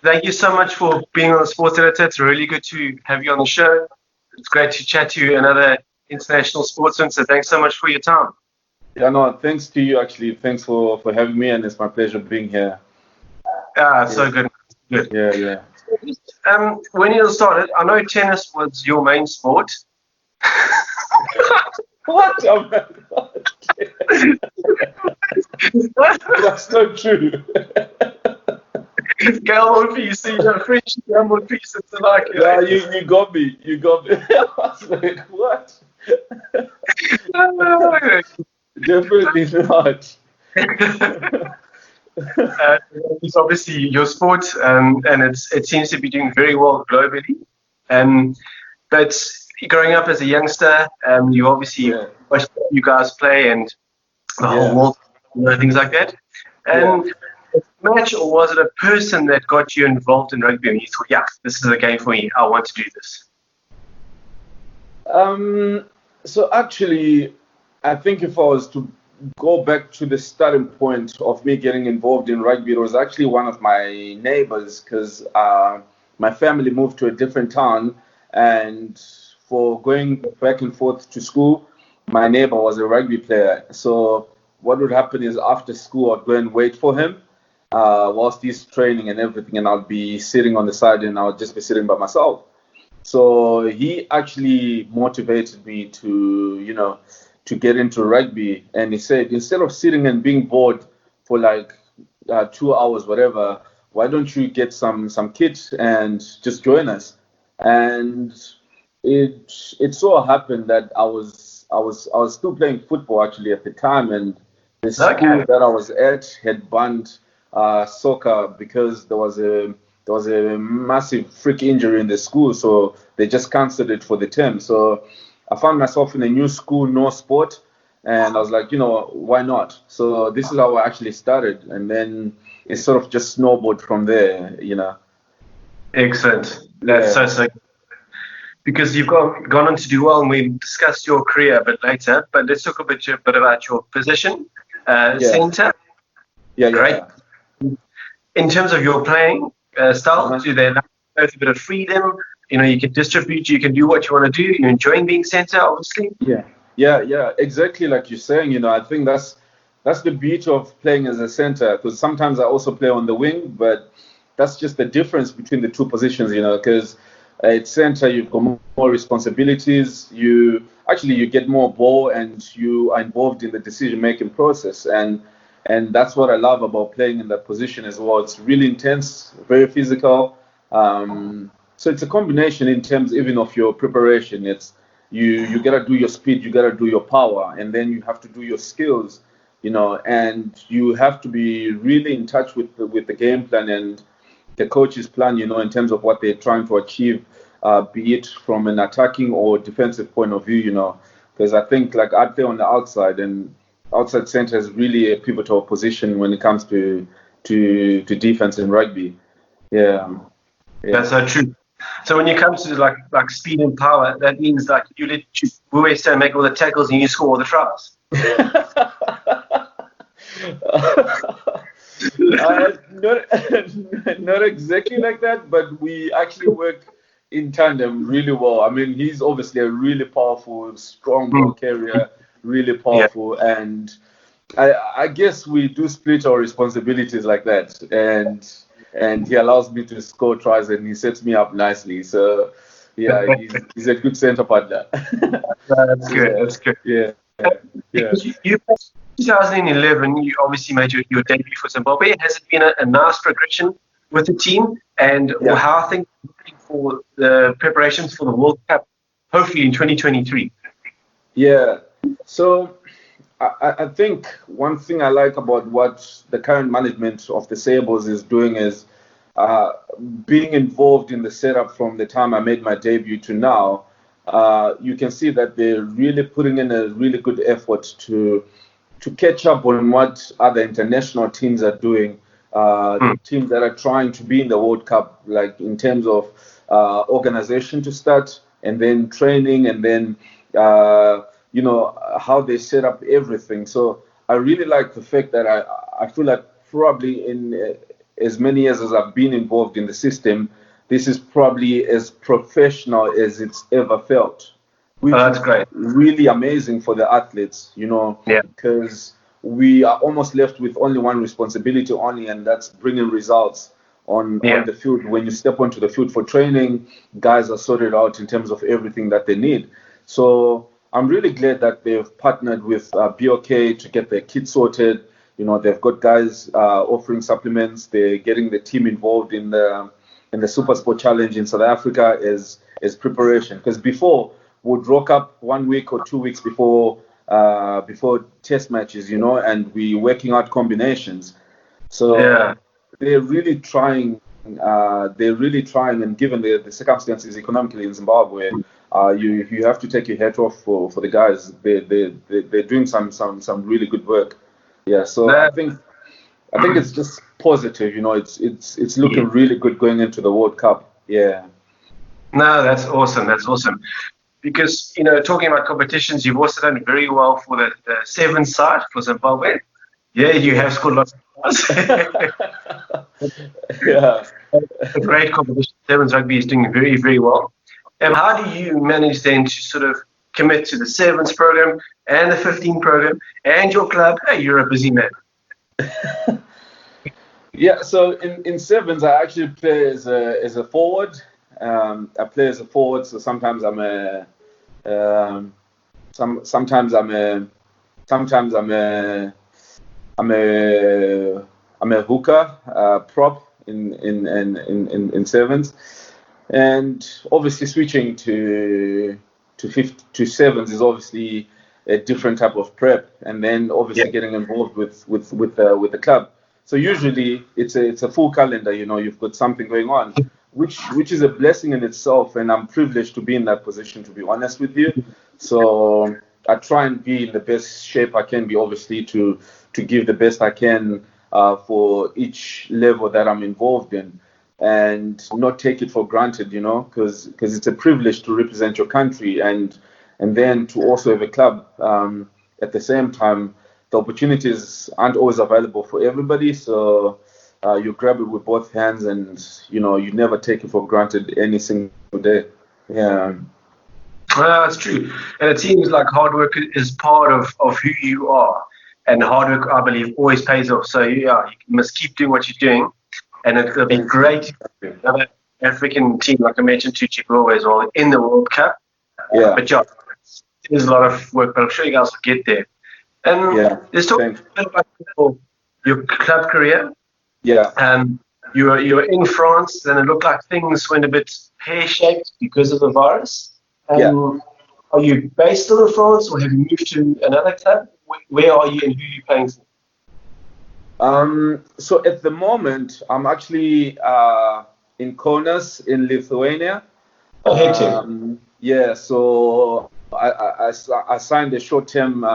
thank you so much for being on the Sports Editor. It's really good to have you on the show. It's great to chat to another international sportsman. So thanks so much for your time. Yeah, no, thanks to you, actually. Thanks for having me, and it's my pleasure being here. So good. Good. Yeah. When you started, I know tennis was your main sport. What? Oh my God. That's not true. Gamble piece, French gamble piece. It's like yeah, you got me. You got me. I was like, what? Definitely not. It's obviously your sport, and it seems to be doing very well globally. But growing up as a youngster, you obviously watched you guys play and the whole world, things like that. And a match, or was it a person that got you involved in rugby and you thought, yeah, this is a game for me, I want to do this? So actually, I think if I was to go back to the starting point of me getting involved in rugby, it was actually one of my neighbors, because my family moved to a different town, and for going back and forth to school, my neighbor was a rugby player. So what would happen is after school, I'd go and wait for him whilst he's training and everything, and I'll be sitting on the side and I'll just be sitting by myself. So he actually motivated me to get into rugby. And he said, instead of sitting and being bored for like 2 hours, whatever, why don't you get some kit and just join us? And it so happened that I was still playing football actually at the time, and the school that I was at had banned soccer because there was a massive freak injury in the school, so they just cancelled it for the term. So I found myself in a new school, no sport, and I was like, why not? So this is how I actually started, and then it sort of just snowballed from there, Excellent. That's so because you've gone on to do well, and we've discussed your career a bit later, but let's talk a bit about your position, centre. Yeah. Great. In terms of your playing style, do they allow both a bit of freedom? You can distribute, you can do what you want to do. You're enjoying being centre, obviously. Yeah, exactly like you're saying. I think that's the beauty of playing as a centre, because sometimes I also play on the wing, but that's just the difference between the two positions, because at centre you've got more responsibilities, you get more ball, and you are involved in the decision-making process, and that's what I love about playing in that position as well. It's really intense, very physical. So it's a combination in terms even of your preparation. It's you gotta do your speed, you gotta do your power, and then you have to do your skills, and you have to be really in touch with the game plan and the coach's plan, in terms of what they're trying to achieve, be it from an attacking or defensive point of view, because I think like I play on the outside, and outside centre is really a pivotal position when it comes to defense in rugby. Yeah. That's so true. So when you come to like speed and power, that means like you let Buwesta make all the tackles and you score all the tries. Not exactly like that, but we actually work in tandem really well. I mean, he's obviously a really powerful, strong ball carrier, really powerful, and I guess we do split our responsibilities like that, and he allows me to score tries, and he sets me up nicely. So yeah, he's a good centre partner. That's good. That's good. Yeah. You 2011, you obviously made your debut for Zimbabwe. Has it been a nice progression with the team, and how are things looking for the preparations for the World Cup, hopefully in 2023? Yeah. So I think one thing I like about what the current management of the Sables is doing is being involved in the setup from the time I made my debut to now. You can see that they're really putting in a really good effort to catch up on what other international teams are doing, teams that are trying to be in the World Cup, like in terms of organization to start, and then training, and then how they set up everything. So I really like the fact that I feel like probably as many years as I've been involved in the system, this is probably as professional as it's ever felt, which that's is great. really amazing for the athletes, Yeah. because we are almost left with only one responsibility only, and that's bringing results on the field. When you step onto the field for training, guys are sorted out in terms of everything that they need. So I'm really glad that they've partnered with BOK to get their kit sorted. They've got guys offering supplements. They're getting the team involved in the Super Sport Challenge in South Africa as preparation. Because before, we'd rock up 1 week or 2 weeks before test matches, and we working out combinations. So they're really trying. And given the circumstances economically in Zimbabwe, you have to take your hat off for the guys. They're doing some really good work. Yeah. So I think it's just positive. It's looking really good going into the World Cup. Yeah. No, that's awesome. That's awesome. Because, talking about competitions, you've also done very well for the sevens side for Zimbabwe. Yeah, you have scored lots of goals. Yeah. A great competition. Sevens rugby is doing very, very well. And how do you manage then to sort of commit to the sevens program and the 15 program and your club? Hey, you're a busy man. Yeah, so in sevens, I actually play as a forward. I play as a forward, so sometimes I'm a hooker, prop in sevens, and obviously switching to sevens is obviously a different type of prep, and then obviously getting involved with the club. So usually it's a full calendar. You've got something going on, which is a blessing in itself, and I'm privileged to be in that position, to be honest with you. So I try and be in the best shape I can be, obviously, to give the best I can for each level that I'm involved in, and not take it for granted, because it's a privilege to represent your country and then to also have a club. At the same time, the opportunities aren't always available for everybody, so you grab it with both hands, and you never take it for granted any single day. Yeah. That's true. And it seems like hard work is part of who you are. And hard work, I believe, always pays off. So, you must keep doing what you're doing. And it'll be great. Another African team, like I mentioned, to Zimbabwe as well, in the World Cup. Yeah. But, there's a lot of work, but I'm sure you guys will get there. And let's talk a bit about your club career. Yeah. You were in France, and it looked like things went a bit pear-shaped because of the virus. Are you based still in France, or have you moved to another club? Where are you, and who are you playing for? So at the moment, I'm actually in Kaunas in Lithuania. Yeah. So I signed a short-term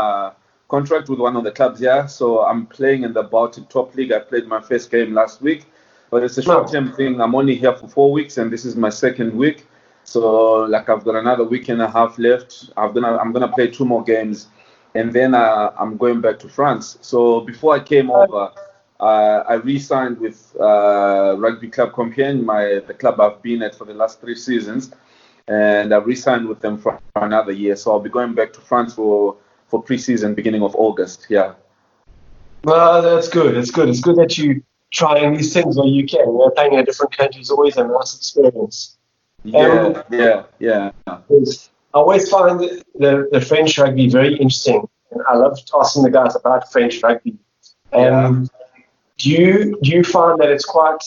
contract with one of the clubs here. So I'm playing in the Baltic Top League. I played my first game last week, but it's a short-term thing. I'm only here for 4 weeks, and this is my second week. So I've got another week and a half left. I'm gonna play 2 more games, and then I'm going back to France. So before I came over, I re-signed with Rugby Club Compiegne, the club I've been at for the last 3 seasons, and I re-signed with them for another year. So I'll be going back to France for pre-season beginning of August. Yeah. Well, that's good. It's good. It's good that you trying these things where you can. Playing in a different country is always a nice experience. Yeah. I always find the French rugby very interesting, and I love asking the guys about French rugby. Do you find that it's quite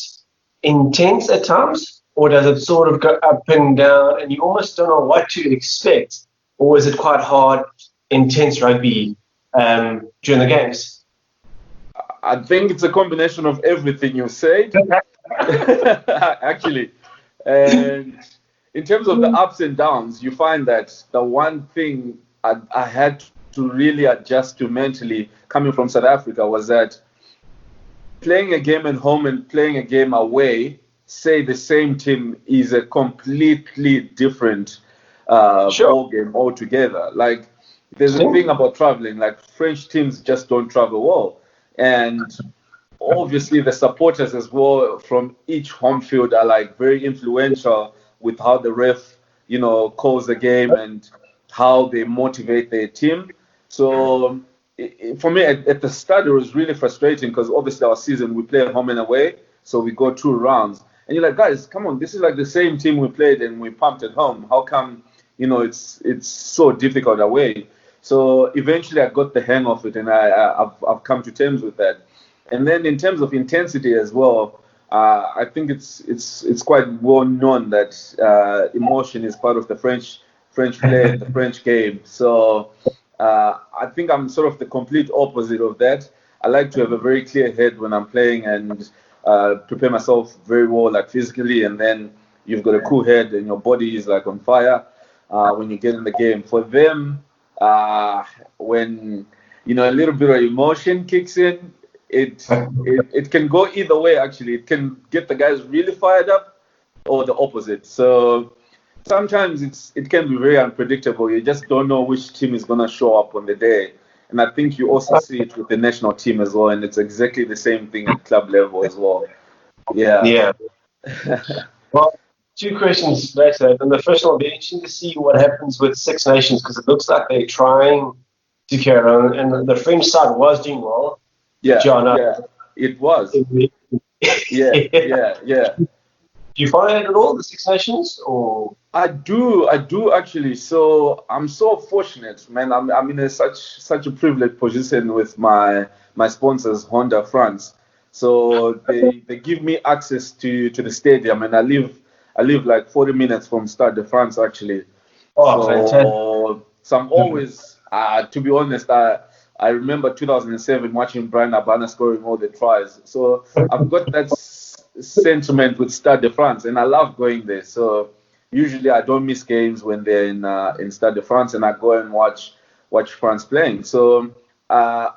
intense at times, or does it sort of go up and down, and you almost don't know what to expect, or is it quite hard, intense rugby during the games? I think it's a combination of everything you said, actually. And in terms of the ups and downs, you find that the one thing I had to really adjust to mentally coming from South Africa was that playing a game at home and playing a game away, say the same team, is a completely different ball game altogether. Like, there's a thing about traveling, like French teams just don't travel well. And obviously the supporters as well from each home field are like very influential with how the ref, calls the game and how they motivate their team. So for me, at the start, it was really frustrating because obviously our season, we play home and away, so we go 2 rounds. And you're like, guys, come on, this is like the same team we played and we pumped at home. How come, it's so difficult away? So eventually I got the hang of it and I've come to terms with that. And then in terms of intensity as well, I think it's quite well known that emotion is part of the French play and the French game. So I think I'm sort of the complete opposite of that. I like to have a very clear head when I'm playing and prepare myself very well, like physically, and then you've got a cool head and your body is like on fire when you get in the game. For them, when a little bit of emotion kicks in, it can go either way. Actually, it can get the guys really fired up, or the opposite. So sometimes it can be very unpredictable. You just don't know which team is gonna show up on the day. And I think you also see it with the national team as well, and it's exactly the same thing at club level as well. Yeah. Yeah. Well, 2 questions later. And the first one, will be interesting to see what happens with Six Nations, because it looks like they're trying to carry on, and the French side was doing well. Yeah, John, yeah, it was. Yeah. Do you follow it at all, the Six Nations, or? I do actually. So I'm so fortunate, man. I'm in such a privileged position with my sponsors, Honda France. So they give me access to the stadium, and I live like 40 minutes from Stade de France actually. Oh, fantastic. So I'm always, to be honest, I remember 2007 watching Brian Abana scoring all the tries. So I've got that sentiment with Stade de France, and I love going there. So usually I don't miss games when they're in Stade de France, and I go and watch France playing. So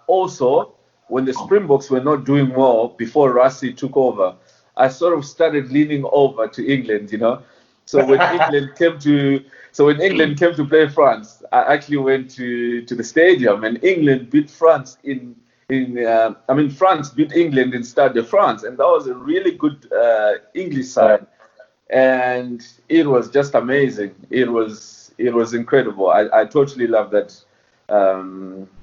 also, when the Springboks were not doing well before Rassie took over, I sort of started leaning over to England, So when England came to play France, I actually went to the stadium, and England beat France France beat England in Stade de France, and that was a really good English side, and it was just amazing. It was incredible. I totally love that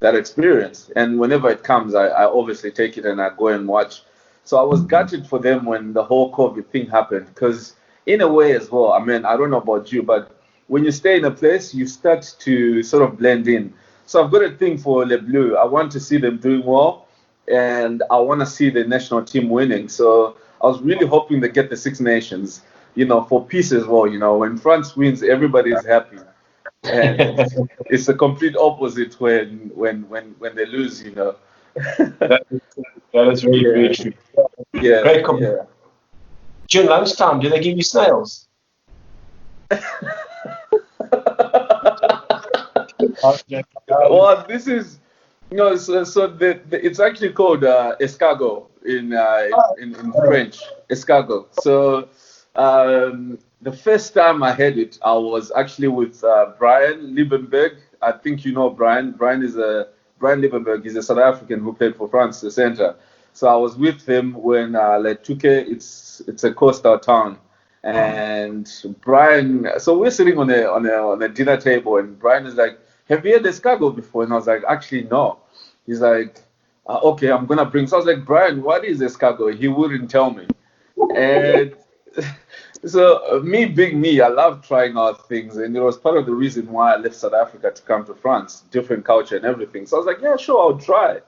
experience, and whenever it comes, I obviously take it and I go and watch. So I was gutted for them when the whole COVID thing happened, because in a way as well, I mean, I don't know about you, but when you stay in a place, you start to sort of blend in. So I've got a thing for Les Bleus. I want to see them doing well, and I want to see the national team winning. So I was really hoping they get the Six Nations, for peace as well. When France wins, everybody is happy, and it's the complete opposite when they lose. That is really, really true. Yeah. Great compliment. Yeah. During lunchtime, do they give you snails? Well, this is it's actually called escargot in French, escargot. So the first time I had it, I was actually with Brian Liebenberg. I think you know Brian. Brian Liebenberg is a South African who played for France, the center. So I was with him when Letuke, it's a coastal town. And Brian, so we're sitting on a dinner table, and Brian is like, "Have you had escargot before?" And I was like, "Actually, no." He's like, "Okay, I'm gonna bring." So I was like, "Brian, what is escargot?" He wouldn't tell me. And so me being me, I love trying out things, and it was part of the reason why I left South Africa to come to France, different culture and everything. So I was like, "Yeah, sure, I'll try."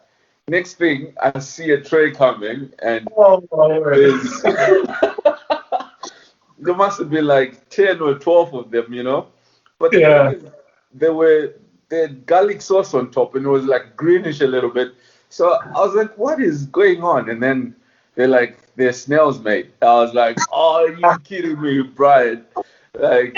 Next thing, I see a tray coming, and there must have been like 10 or 12 of them, But they had garlic sauce on top, and it was like greenish a little bit. So I was like, "What is going on?" And then they're like, "They're snails, mate." I was like, "Oh, are you kidding me, Brian?" Like,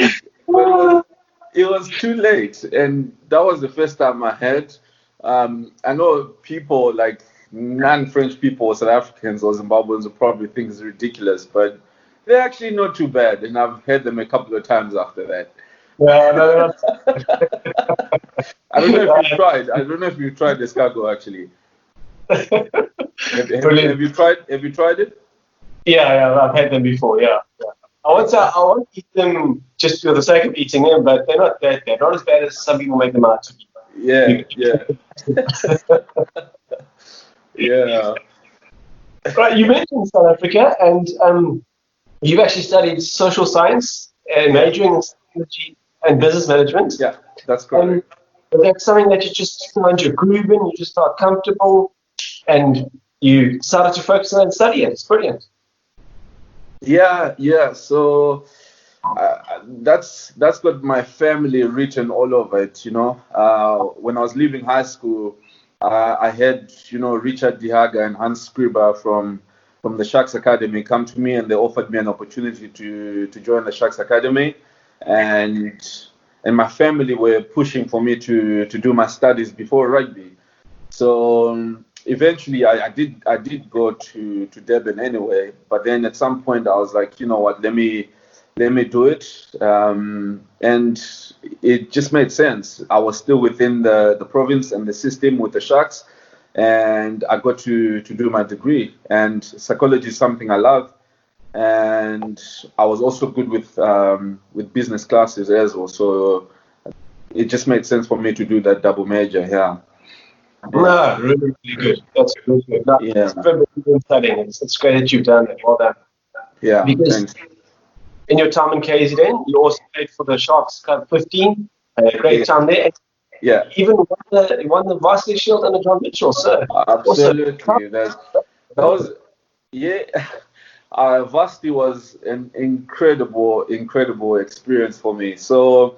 it was too late, and that was the first time I had. I know people like non-French people, South Africans or Zimbabweans will probably think it's ridiculous, but they're actually not too bad, and I've had them a couple of times after that. No. I don't know if you've tried. I don't know if you've tried escargot actually. Brilliant. Have you tried it? Yeah, I've had them before. Yeah. I want to eat them just for the sake of eating them, but they're not that bad. Not as bad as some people make them out to be. Yeah. Yeah. Right, you mentioned South Africa, and you've actually studied social science and majoring in psychology and business management. Yeah, that's correct. Was that something that you just found your groove in? You just felt comfortable, and you started to focus on it and study it. It's brilliant. Yeah. So that's got my family written all over it. When I was leaving high school, I had Richard Dihaga and Hans Scriber from the Sharks Academy come to me, and they offered me an opportunity to join the Sharks Academy, and my family were pushing for me to do my studies before rugby. So eventually I did go to Durban anyway, but then at some point I was like, you know what, let me do it, and it just made sense. I was still within the province and the system with the Sharks, and I got to do my degree. And psychology is something I love, and I was also good with business classes as well. So it just made sense for me to do that double major. Yeah. No, really, really good. That's really good. No, Yeah. It's studying. It's great that you've done it. Well done. Yeah. Because Thanks. in your time in KZN, you also played for the Sharks Club 15. Had a great time there. Yeah. Even won the Varsity Shield under John Mitchell. So Absolutely. That was, yeah. Varsity was an incredible experience for me. So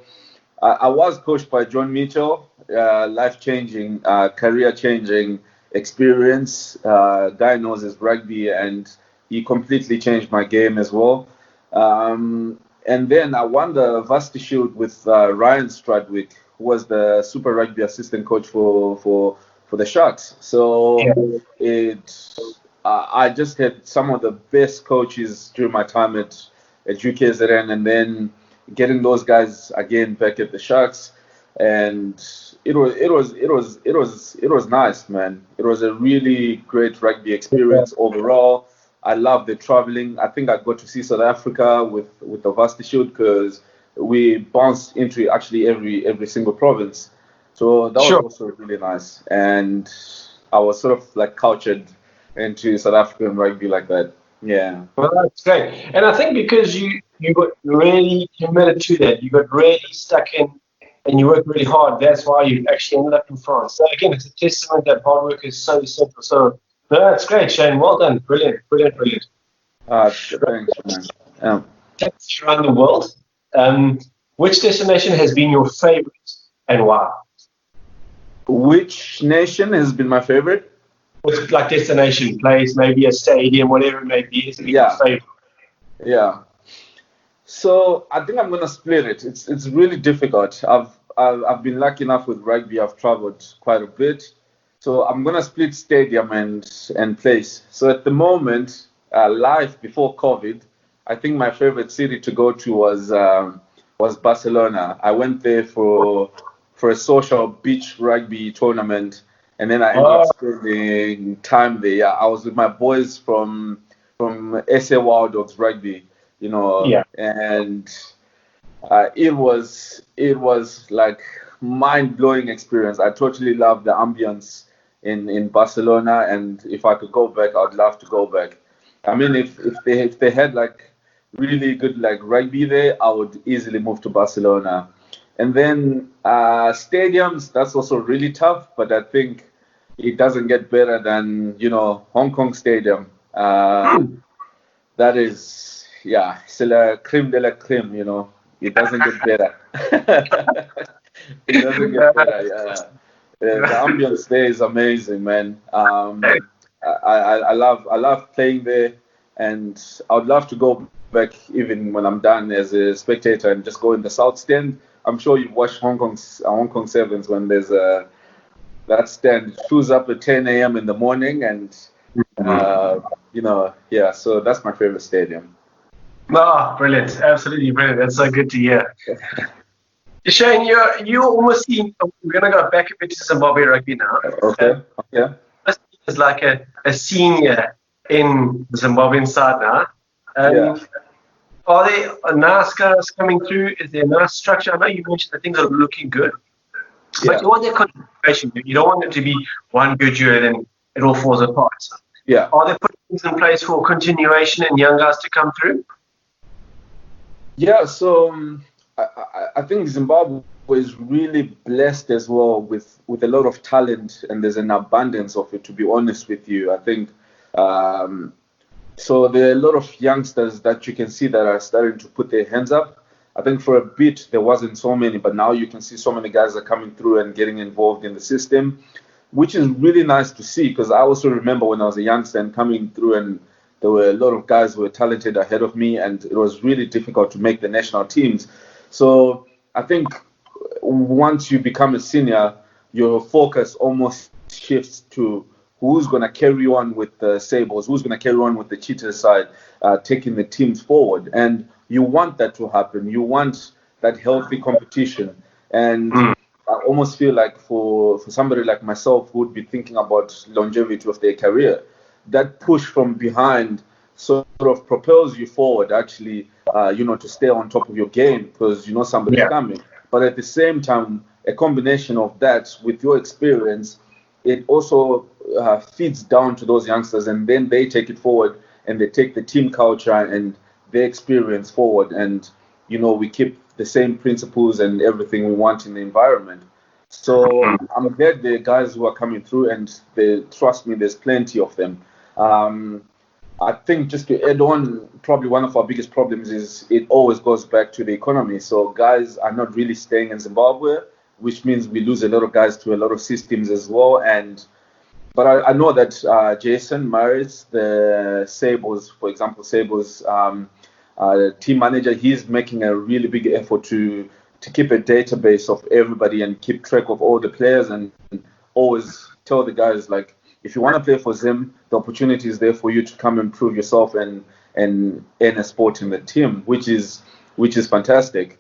I was coached by John Mitchell, life-changing, career-changing experience. Guy knows his rugby, and he completely changed my game as well. And then I won the Varsity Shield with Ryan Stradwick, who was the Super Rugby assistant coach for the Sharks. So I just had some of the best coaches during my time at UKZN, and then getting those guys again back at the Sharks, and it was nice, man. It was a really great rugby experience overall. I love the traveling. I think I got to see South Africa with the Varsity Shield because we bounced into actually every single province. So that was also really nice, and I was sort of like cultured into South African rugby like that. Yeah. Well, that's great. And I think because you got really committed to that, you got really stuck in, and you worked really hard, that's why you actually ended up in France. So again, it's a testament that hard work is so essential. So no, that's great, Shayne. Well done. Brilliant. Thanks, man. Thanks around the world. Which destination has been your favorite and why? Which nation has been my favorite? What's like destination, place, maybe a stadium, whatever it may be, has been your favorite? Yeah. So I think I'm gonna split it. It's really difficult. I've been lucky enough with rugby. I've traveled quite a bit, so I'm gonna split stadium and place. So at the moment, live before COVID, I think my favorite city to go to was Barcelona. I went there for a social beach rugby tournament, and then I ended up spending time there. Yeah, I was with my boys from SA Wild Dogs Rugby, and it was like mind-blowing experience. I totally loved the ambience in Barcelona, and if I could go back, I'd love to go back. I mean, if they had like really good like rugby there, I would easily move to Barcelona. And then stadiums, that's also really tough, but I think it doesn't get better than Hong Kong Stadium. That is, c'est la crème de la crème, It doesn't get better. It doesn't get better, yeah. The ambience there is amazing, man. I love playing there, and I would love to go back even when I'm done as a spectator and just go in the South Stand. I'm sure you've watched Hong Kong Sevens when there's that stand fills up at 10 a.m. in the morning, and so that's my favorite stadium. Brilliant. Absolutely brilliant. That's so good to hear. Shayne, you almost seem, we're going to go back a bit to Zimbabwe rugby now. Okay. Yeah. is like a senior in the Zimbabwean side now. Are there nice guys coming through? Is there a nice structure? I know you mentioned that things are looking good, but you want that continuation. You don't want it to be one good year and then it all falls apart. Yeah. Are there putting things in place for continuation and young guys to come through? Yeah, so I think Zimbabwe is really blessed as well with a lot of talent, and there's an abundance of it, to be honest with you. I think so there are a lot of youngsters that you can see that are starting to put their hands up. I think for a bit there wasn't so many, but now you can see so many guys are coming through and getting involved in the system, which is really nice to see, because I also remember when I was a youngster and coming through, and there were a lot of guys who were talented ahead of me, and it was really difficult to make the national teams. So I think once you become a senior, your focus almost shifts to who's going to carry on with the Sables, who's going to carry on with the Cheetah side, taking the teams forward. And you want that to happen. You want that healthy competition. And I almost feel like for somebody like myself who would be thinking about longevity of their career, that push from behind sort of propels you forward, actually, to stay on top of your game, because you know somebody's coming. But at the same time, a combination of that with your experience, it also feeds down to those youngsters, and then they take it forward and they take the team culture and their experience forward. And, we keep the same principles and everything we want in the environment. So I'm glad the guys who are coming through, and they trust me, there's plenty of them. I think just to add on, probably one of our biggest problems is it always goes back to the economy. So guys are not really staying in Zimbabwe, which means we lose a lot of guys to a lot of systems as well. But I know that Jason Maris, the Sables, for example, Sables team manager, he's making a really big effort to keep a database of everybody and keep track of all the players, and always tell the guys, like, if you want to play for Zim, the opportunity is there for you to come and prove yourself and earn a spot in the team, which is fantastic.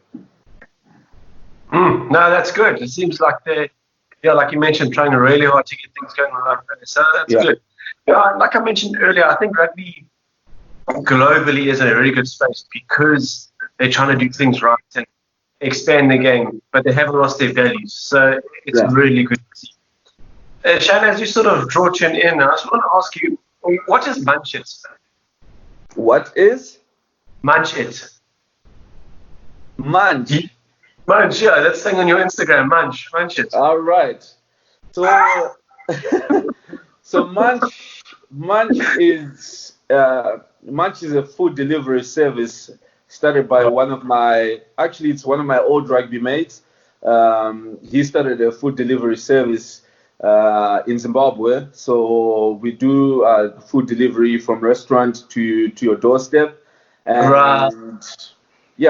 No, that's good. It seems like they're, like you mentioned, trying really hard to get things going on. So that's good. Yeah, like I mentioned earlier, I think rugby globally is in a really good space because they're trying to do things right and expand the game, but they haven't lost their values. So it's really good to see. Shayne, as you sort of draw to an end, I just want to ask you, what is Munch It? What is? Munch It. Munch. Munch, yeah, that's thing on your Instagram, Munch It. All right. So, Munch is a food delivery service started by one of my old rugby mates. He started a food delivery service in Zimbabwe. So we do food delivery from restaurant to your doorstep. And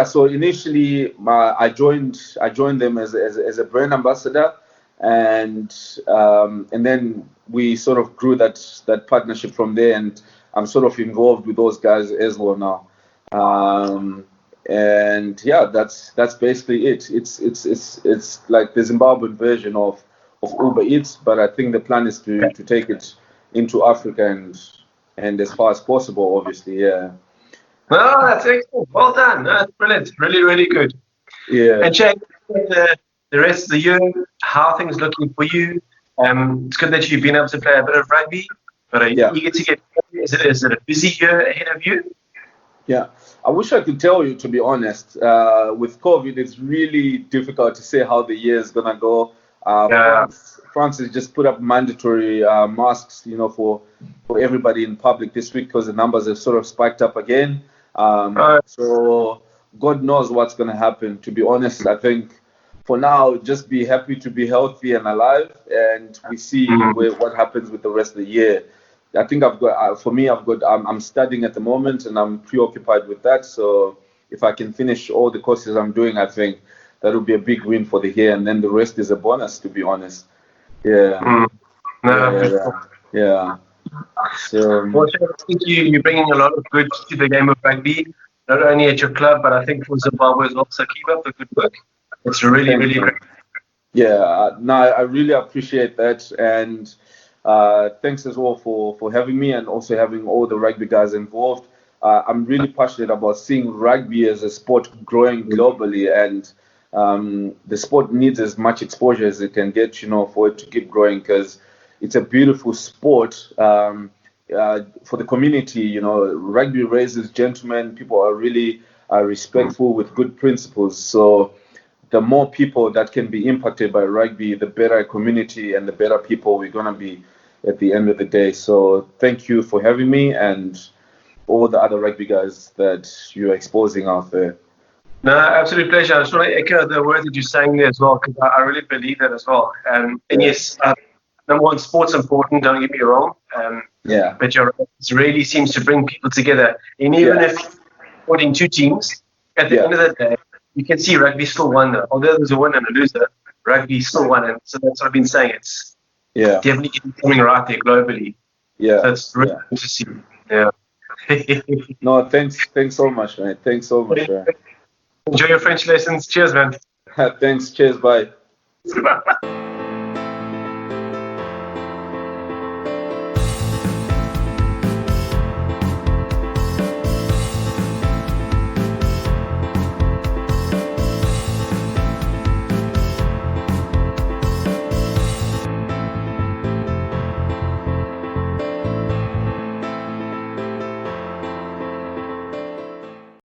so initially I joined them as a brand ambassador, and then we sort of grew that partnership from there, and I'm sort of involved with those guys as well now. And that's basically it. It's like the Zimbabwean version of Uber Eats, but I think the plan is to take it into Africa and as far as possible, obviously. Yeah. Well, that's excellent. Well done. That's brilliant. Really, really good. Yeah. And Shayne, the rest of the year, how are things looking for you? It's good that you've been able to play a bit of rugby, but are you eager to get? Is it a busy year ahead of you? Yeah, I wish I could tell you, to be honest. With COVID, it's really difficult to say how the year is gonna go. France has just put up mandatory masks, for everybody in public this week because the numbers have sort of spiked up again. So God knows what's gonna happen. To be honest, I think for now, just be happy to be healthy and alive, and we see what happens with the rest of the year. I think I'm studying at the moment and I'm preoccupied with that. So if I can finish all the courses I'm doing, I think that would be a big win for the year. And then the rest is a bonus, to be honest. Yeah. Yeah. So, I think you're bringing a lot of good to the game of rugby, not only at your club, but I think for Zimbabwe as well. So keep up the good work. It's really, really great. Yeah. No, I really appreciate that. And Thanks as well for having me and also having all the rugby guys involved. I'm really passionate about seeing rugby as a sport growing globally, and the sport needs as much exposure as it can get, for it to keep growing, because it's a beautiful sport for the community. Rugby raises gentlemen. People are really respectful with good principles. So the more people that can be impacted by rugby, the better community and the better people we're going to be at the end of the day. So thank you for having me and all the other rugby guys that you're exposing out there. No, absolute pleasure. I just want to echo the words that you're saying there as well, because I really believe that as well. And yes, number one, sport's important, don't get me wrong. But it really seems to bring people together. And even if you're supporting two teams, at the end of the day, you can see rugby still won. Although there's a winner and a loser, rugby still won. And so that's what I've been saying. It's definitely getting something right there globally. Yeah. So it's really good to see. Yeah. No, thanks so much, man. Thanks so much, man. Enjoy your French lessons. Cheers, man. Thanks. Cheers. Bye.